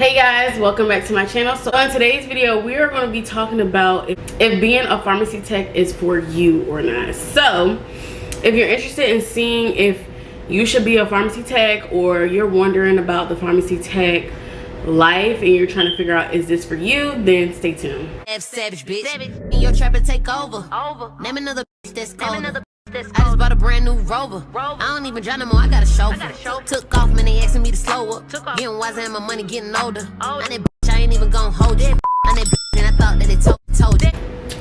Hey guys, welcome back to my channel. So in today's video we are going to be talking about if being a pharmacy tech is for you or not. So if you're interested in seeing if you should be a pharmacy tech, or you're wondering about the pharmacy tech life and you're trying to figure out is this for you, then stay tuned. Savage bitch, your trap and take over. Name another bitch that's colder. I just bought a brand new Rover. I don't even drive no more, I got a chauffeur. Took off, man, they asking me to slow up. Getting wiser and my money getting older. And that bitch, I ain't even gonna hold it. And that bitch, and I thought that it told it.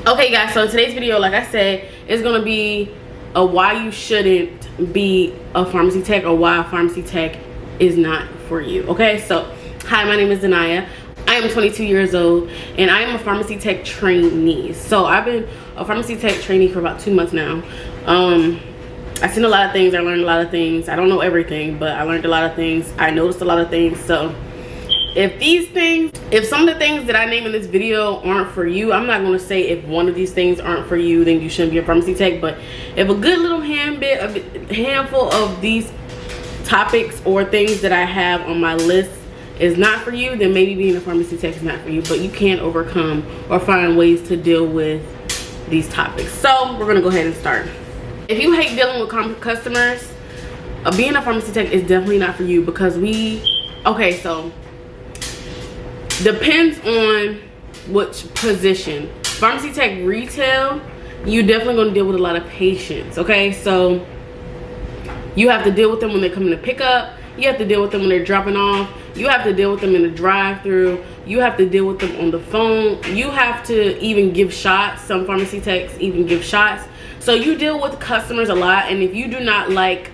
Okay guys, so today's video, like I said, is gonna be a why you shouldn't be a pharmacy tech, or why a pharmacy tech is not for you. Okay, so hi, my name is Zanaya. I am 22 years old and I am a pharmacy tech trainee. So I've been a pharmacy tech trainee for about 2 months now. I've seen a lot of things, I learned a lot of things. I don't know everything, but I learned a lot of things. I noticed a lot of things. So if some of the things that I name in this video aren't for you, I'm not going to say if one of these things aren't for you, then you shouldn't be a pharmacy tech. But if a good little handful of these topics or things that I have on my list is not for you, then maybe being a pharmacy tech is not for you. But you can overcome or find ways to deal with these topics. So we're gonna go ahead and start. If you hate dealing with customers, being a pharmacy tech is definitely not for you, because so depends on which position. Pharmacy tech retail, you definitely gonna deal with a lot of patients. Okay, so you have to deal with them when they come in to pick up. You have to deal with them when they're dropping off. You have to deal with them in the drive-through. You have to deal with them on the phone. You have to even give shots. Some pharmacy techs even give shots. So you deal with customers a lot, and if you do not like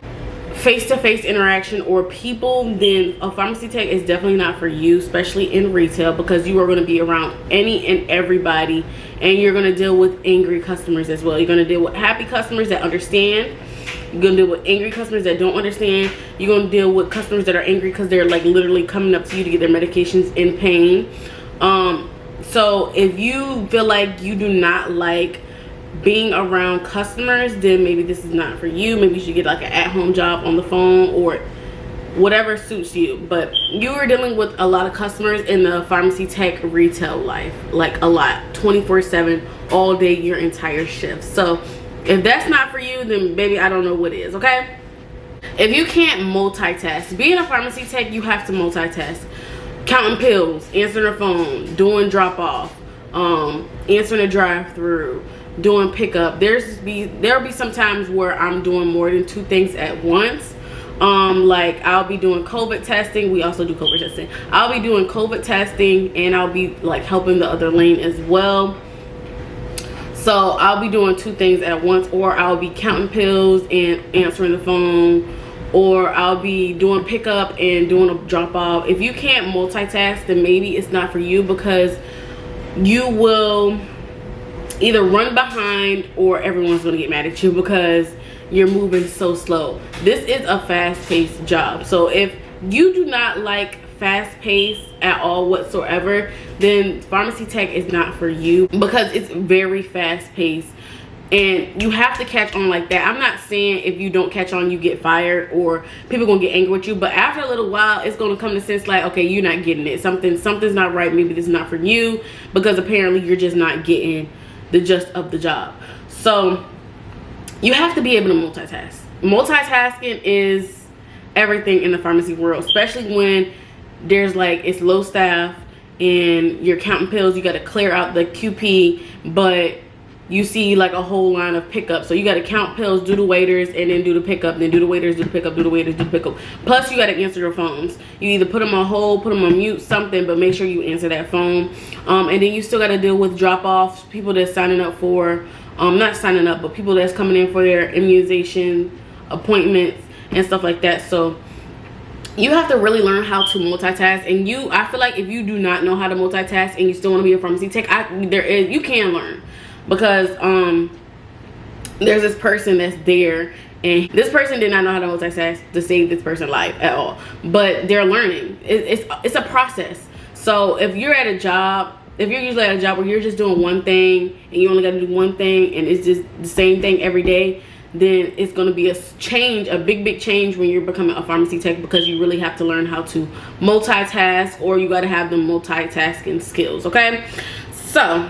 face-to-face interaction or people, then a pharmacy tech is definitely not for you, especially in retail, because you are going to be around any and everybody, and you're going to deal with angry customers as well. You're going to deal with happy customers that understand. You're gonna deal with angry customers that don't understand. You're gonna deal with customers that are angry because they're like literally coming up to you to get their medications in pain. So if you feel like you do not like being around customers, then maybe this is not for you. Maybe you should get like an at-home job on the phone or whatever suits you. But you are dealing with a lot of customers in the pharmacy tech retail life, like a lot, 24/7, all day, your entire shift. So if that's not for you, then baby, I don't know what is. Okay, if you can't multitask, being a pharmacy tech, you have to multitask. Counting pills, answering the phone, doing drop off, answering a drive-through, doing pickup. There'll be some times where I'm doing more than 2 things at once. Like I'll be doing COVID testing. We also do COVID testing. I'll be doing COVID testing, and I'll be like helping the other lane as well. So I'll be doing 2 things at once, or I'll be counting pills and answering the phone, or I'll be doing pickup and doing a drop off. If you can't multitask, then maybe it's not for you, because you will either run behind or everyone's gonna get mad at you because you're moving so slow. This is a fast-paced job. So if you do not like fast-paced at all whatsoever, then pharmacy tech is not for you, because it's very fast-paced and you have to catch on like that. I'm not saying if you don't catch on you get fired or people gonna get angry with you, but after a little while it's gonna come to sense like, okay, you're not getting it, something's not right, maybe this is not for you, because apparently you're just not getting the gist of the job. So you have to be able to multitask. Multitasking is everything in the pharmacy world, especially when there's like it's low staff and you're counting pills. You got to clear out the QP, but you see like a whole line of pickup, so you got to count pills, do the waiters, and then do the pickup, then do the waiters, do the pickup, do the waiters, do the pickup. Plus you got to answer your phones. You either put them on hold, put them on mute, something, but make sure you answer that phone. And then you still got to deal with drop-offs, people that's signing up for not signing up, but people that's coming in for their immunization appointments and stuff like that. So you have to really learn how to multitask. And I feel like if you do not know how to multitask and you still want to be a pharmacy tech, you can learn, because there's this person that's there, and this person did not know how to multitask to save this person's life at all, but they're learning. It's a process. So if you're at a job, if you're usually at a job where you're just doing one thing and you only got to do one thing and it's just the same thing every day, then it's going to be a change, a big change when you're becoming a pharmacy tech, because you really have to learn how to multitask, or you got to have the multitasking skills. Okay, so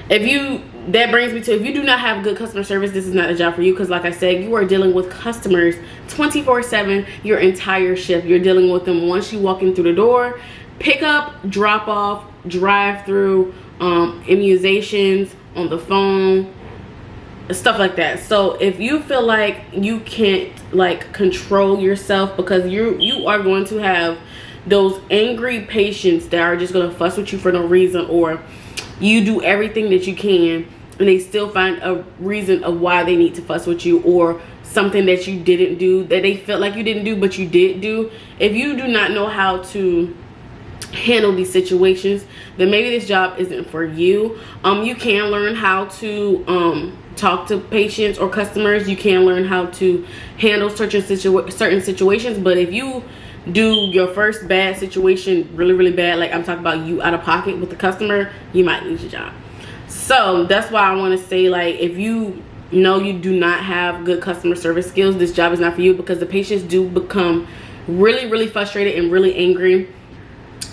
that brings me to, if you do not have good customer service, this is not a job for you, because like I said, you are dealing with customers 24/7 your entire shift. You're dealing with them once you walk in through the door, pick up, drop off, drive through, immunizations, on the phone, stuff like that. So if you feel like you can't like control yourself, because you are going to have those angry patients that are just going to fuss with you for no reason, or you do everything that you can and they still find a reason of why they need to fuss with you, or something that you didn't do that they felt like you didn't do but you did do. If you do not know how to handle these situations, then maybe this job isn't for you. You can learn how to talk to patients or customers. You can learn how to handle certain situations, but if you do your first bad situation really bad, like I'm talking about you out of pocket with the customer, you might lose your job. So that's why I want to say, like, if you know you do not have good customer service skills, this job is not for you, because the patients do become really frustrated and really angry,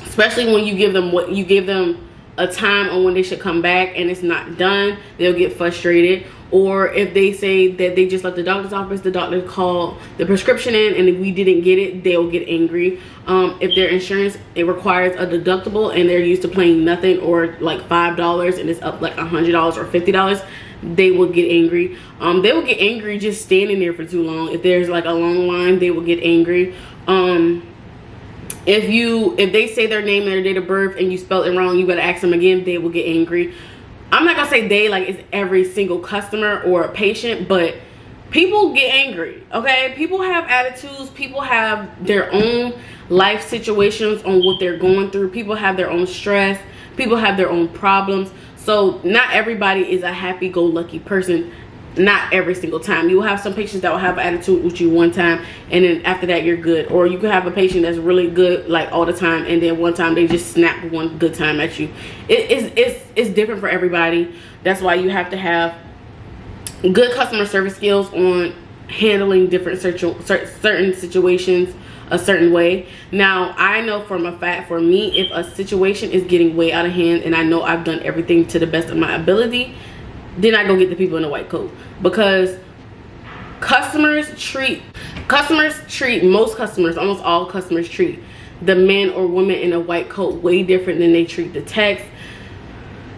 especially when you give them a time on when they should come back and it's not done. They'll get frustrated. Or if they say that they just left the doctor's office, the doctor called the prescription in, and if we didn't get it, they'll get angry. If their insurance, it requires a deductible and they're used to paying nothing, or like $5 and it's up like $100 or $50, they will get angry. They will get angry just standing there for too long. If there's like a long line, they will get angry. If they say their name and their date of birth and you spell it wrong, you gotta ask them again, they will get angry. I'm not gonna say they, like it's every single customer or patient, but people get angry, okay? People have attitudes, people have their own life situations on what they're going through, people have their own stress, people have their own problems. So not everybody is a happy-go-lucky person, not every single time. You will have some patients that will have an attitude with you one time, and then after that you're good. Or you can have a patient that's really good like all the time, and then one time they just snap one good time at you. It's different for everybody. That's why you have to have good customer service skills on handling different certain situations a certain way. Now I know from a fact, for me, if a situation is getting way out of hand and I know I've done everything to the best of my ability, then I go get the people in the white coat, because most customers, almost all customers, treat the men or women in a white coat way different than they treat the techs.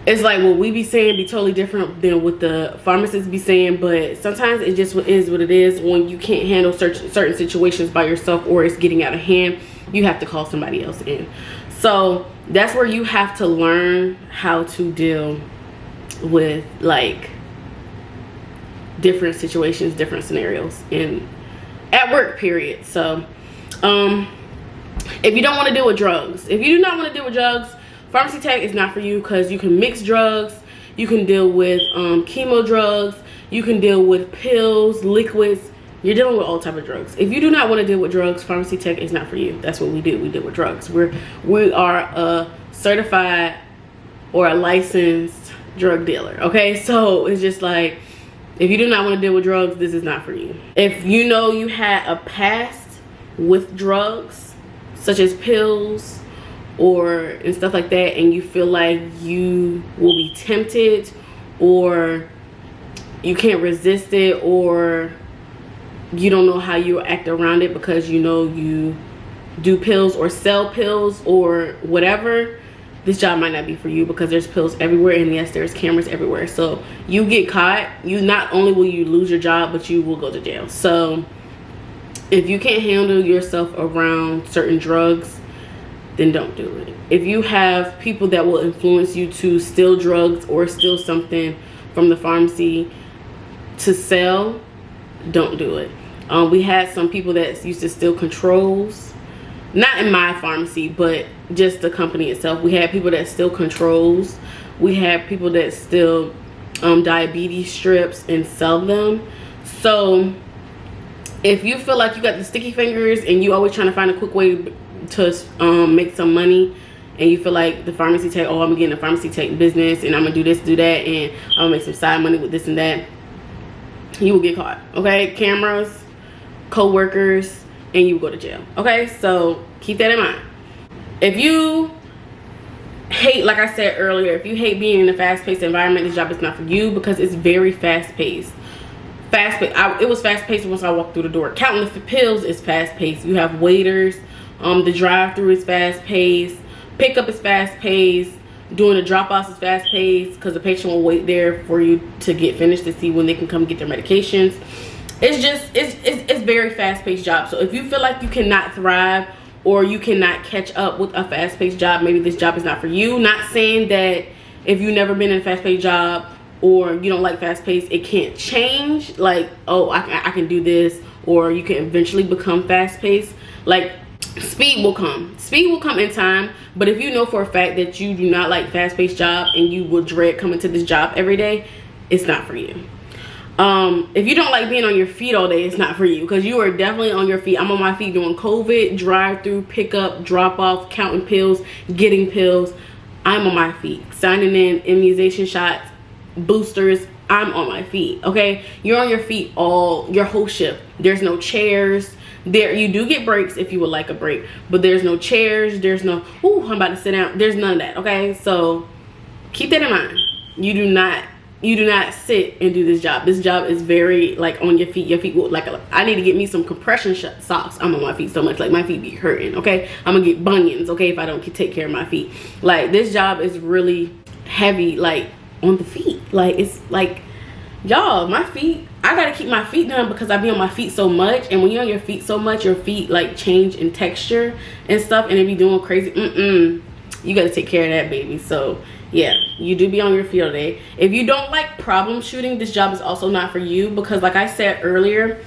It's like what we be saying be totally different than what the pharmacists be saying, but sometimes it just is what it is. When you can't handle certain situations by yourself, or it's getting out of hand, you have to call somebody else in. So that's where you have to learn how to deal with like different situations, different scenarios at work, period. So if you don't want to deal with drugs, if you do not want to deal with drugs, pharmacy tech is not for you, because you can mix drugs, you can deal with chemo drugs, you can deal with pills, liquids. You're dealing with all type of drugs. If you do not want to deal with drugs, pharmacy tech is not for you. That's what we do. We deal with drugs. We are a certified or a licensed drug dealer, okay? So it's just like, if you do not want to deal with drugs, this is not for you. If you know you had a past with drugs, such as pills and stuff like that, and you feel like you will be tempted, or you can't resist it, or you don't know how you act around it because you know you do pills or sell pills or whatever, this job might not be for you, because there's pills everywhere, and yes, there's cameras everywhere. So you get caught, you not only will you lose your job, but you will go to jail. So if you can't handle yourself around certain drugs, then don't do it. If you have people that will influence you to steal drugs or steal something from the pharmacy to sell, don't do it. We had some people that used to steal controls, not in my pharmacy, but just the company itself. We had people that steal controls. We had people that steal diabetes strips and sell them. So if you feel like you got the sticky fingers and you always trying to find a quick way to make some money, and you feel like the pharmacy tech, oh, I'm getting a pharmacy tech business and I'm gonna do this, do that, and I'm gonna make some side money with this and that, you will get caught. Okay, cameras, co-workers, and you will go to jail. Okay, so keep that in mind. If you hate, like I said earlier, if you hate being in a fast-paced environment, this job is not for you because it's very fast-paced. It was fast-paced once I walked through the door. Counting the pills is fast-paced. You have waiters. The drive-through is fast-paced. Pickup is fast-paced. Doing the drop-offs is fast-paced because the patient will wait there for you to get finished to see when they can come get their medications. It's very fast-paced job. So if you feel like you cannot thrive or you cannot catch up with a fast-paced job, maybe this job is not for you. Not saying that if you've never been in a fast-paced job or you don't like fast-paced, it can't change. Like, oh, I can do this, or you can eventually become fast-paced. Like, speed will come. Speed will come in time. But if you know for a fact that you do not like fast-paced job and you will dread coming to this job every day, it's not for you. If you don't like being on your feet all day, it's not for you, because you are definitely on your feet. I'm on my feet doing COVID, drive-through, pickup, drop-off, counting pills, getting pills. I'm on my feet, signing in immunization shots, boosters. I'm on my feet. Okay, you're on your feet your whole shift. There's no chairs there. You do get breaks if you would like a break, but there's no chairs. There's no, ooh, I'm about to sit down. There's none of that. Okay, so keep that in mind. You do not sit and do this job. This job is very, like, on your feet. Your feet will, like, I need to get me some compression socks. I'm on my feet so much, like, my feet be hurting. Okay, I'm gonna get bunions, okay, if I don't take care of my feet. Like, this job is really heavy, like, on the feet. Like, it's like, y'all, my feet, I gotta keep my feet done because I be on my feet so much. And when you're on your feet so much, your feet like change in texture and stuff, and they be doing crazy. You gotta take care of that, baby. So yeah, you do be on your feet all day. If you don't like problem shooting, this job is also not for you, because like I said earlier,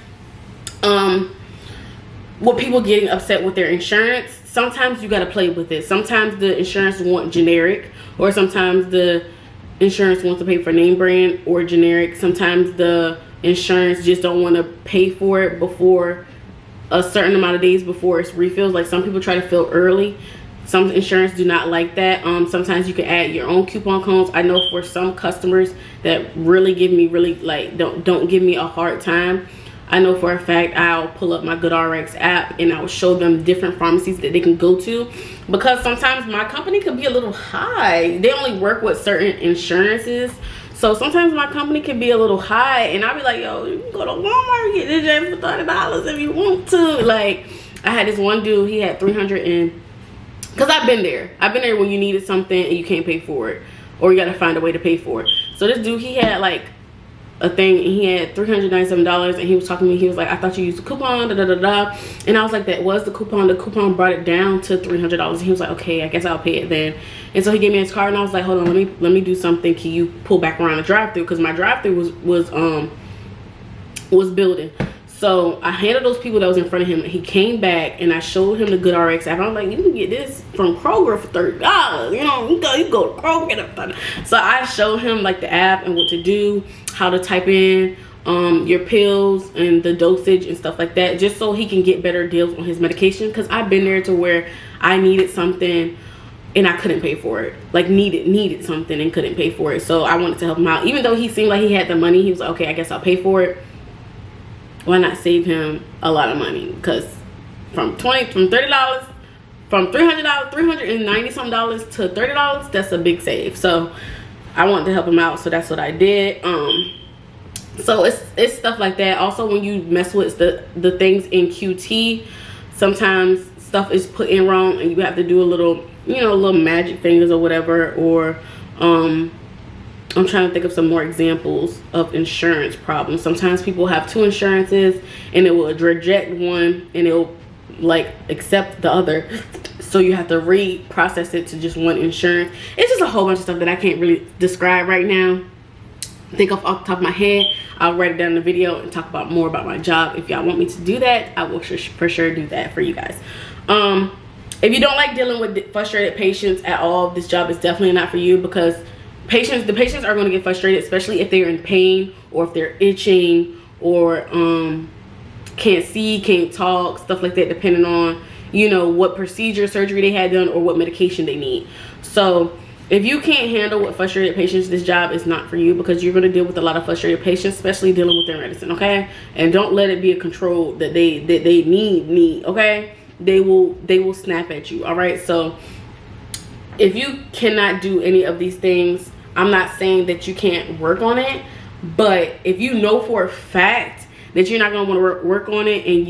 with people getting upset with their insurance, sometimes you gotta play with it. Sometimes the insurance want generic, or sometimes the insurance wants to pay for name brand or generic. Sometimes the insurance just don't want to pay for it before a certain amount of days before it's refills. Like, some people try to fill early. Some insurance do not like that. Sometimes you can add your own coupon codes. I know for some customers that really give me don't give me a hard time, I know for a fact I'll pull up my GoodRx app and I'll show them different pharmacies that they can go to, because sometimes my company could be a little high. They only work with certain insurances, so sometimes my company can be a little high, and I'll be like, yo, you can go to Walmart and get this jam for $30 if you want to. Like, I had this one dude, he had 300 and, because I've been there when you needed something and you can't pay for it, or you got to find a way to pay for it. So this dude, he had like a thing, and he had $397, and he was talking to me. He was like, I thought you used a coupon, and I was like, that was the coupon. The coupon brought it down to $300, and he was like, okay, I guess I'll pay it then. And so he gave me his card, and I was like, hold on, let me do something. Can you pull back around the drive-through? Because my drive-through was building. So I handed those people that was in front of him, and he came back, and I showed him the GoodRx app. I was like, you can get this from Kroger for $30. You know, you go to Kroger, get it for $30. So I showed him like the app and what to do, how to type in your pills and the dosage and stuff like that, just so he can get better deals on his medication. Because I've been there to where I needed something and I couldn't pay for it. Like, needed something and couldn't pay for it. So I wanted to help him out. Even though he seemed like he had the money, he was like, okay, I guess I'll pay for it. Why not save him a lot of money? Because from $390 something to $30, that's a big save. So I wanted to help him out, so that's what I did. So it's stuff like that. Also, when you mess with the things in QT, sometimes stuff is put in wrong and you have to do a little, little magic fingers or whatever. Or I'm trying to think of some more examples of insurance problems. Sometimes people have two insurances and it will reject one and it will like accept the other, so you have to reprocess it to just one insurance. It's just a whole bunch of stuff that I can't really describe right now. Think off the top of my head. I'll write it down in the video and talk about more about my job. If y'all want me to do that, I will for sure do that for you guys. If you don't like dealing with frustrated patients at all, this job is definitely not for you, because the patients are going to get frustrated, especially if they're in pain or if they're itching or can't see, can't talk, stuff like that, depending on what procedure, surgery they had done or what medication they need. So If you can't handle with frustrated patients, this job is not for you, because you're going to deal with a lot of frustrated patients, especially dealing with their medicine, okay? And don't let it be a control that they need, okay? They will snap at you, all right? So if you cannot do any of these things, I'm not saying that you can't work on it, but if you know for a fact that you're not going to want to work on it, and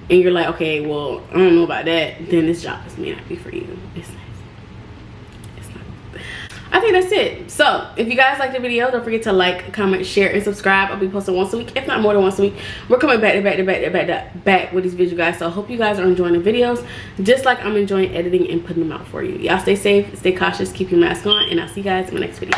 you're like, okay, well, I don't know about that, then this job may not be for you. It's not. I think that's it. So if you guys like the video, don't forget to like, comment, share, and subscribe. I'll be posting once a week, if not more than once a week. We're coming back with these videos, guys. So I hope you guys are enjoying the videos just like I'm enjoying editing and putting them out for you. Y'all stay safe, stay cautious, keep your mask on, and I'll see you guys in my next video.